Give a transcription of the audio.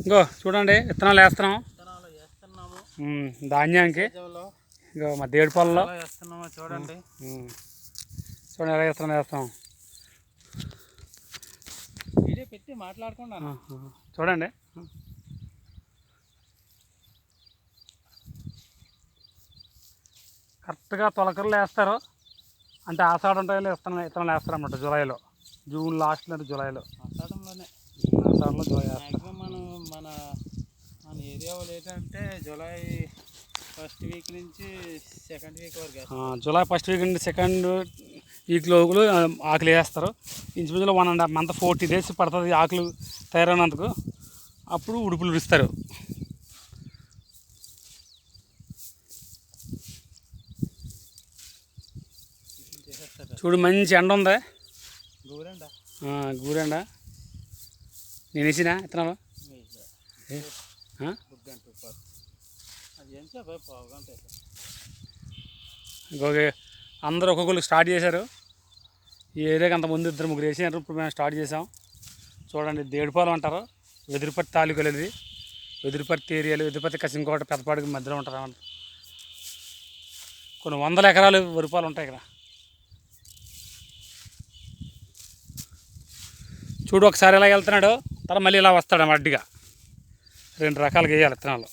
ఇంకో చూడండి విత్తనాలు వేస్తున్నాం ధాన్యానికి. ఇంకో మా దేడిపల్లలో చూడండి చూడండి ఎలా వేస్తాం వీడియో పెట్టి మాట్లాడుకుంటా చూడండి. కరెక్ట్గా తొలకరలు వేస్తారు, అంటే ఆషాఢం టైంలో విత్తనాలు వేస్తారు అన్నమాట. జూలైలో, జూన్ లాస్ట్ లేదా జూలైలో, ఆషాఢంలోనే. ఆషాఢంలో జూలై వేస్తారు. మన ఏరియా వాళ్ళు ఏంటంటే జూలై ఫస్ట్ వీక్ నుంచి సెకండ్ వీక్ వరకు, జూలై ఫస్ట్ వీక్ నుండి సెకండ్ వీక్ లోపల ఆకులు వేస్తారు. ఇంచుమించులో 1.5 month 40 days పడుతుంది ఆకులు తయారైనందుకు. అప్పుడు ఉడుపులు ఇస్తారు. చూడు మంచి ఎండ ఉంది, గూరెండ. నేను వేసినా విత్తనాలు ఇంకొక అందరూ ఒక్కొక్కరు స్టార్ట్ చేశారు. ఈ ఏరియాకి అంత ముందు 2-3 వేసారు, ఇప్పుడు మేము స్టార్ట్ చేసాం. చూడండి దేడిపాలెం అంటారు, వెదురుపర్తి తాలూకాలు. ఇది వెదురుపర్తి ఏరియాలు, వెదురుపర్తి కసింకోట పెద్దపాడికి మధ్యలో ఉంటారు. కొన్ని 100 ఎకరాలు వరిపాలు ఉంటాయి ఇక్కడ. చూడు ఒకసారి ఇలా వెళ్తున్నాడు, తర్వాత మళ్ళీ ఇలా వస్తాడు అడ్డిగా. 2 రకాలుగా వేయాలి విత్తనాలు.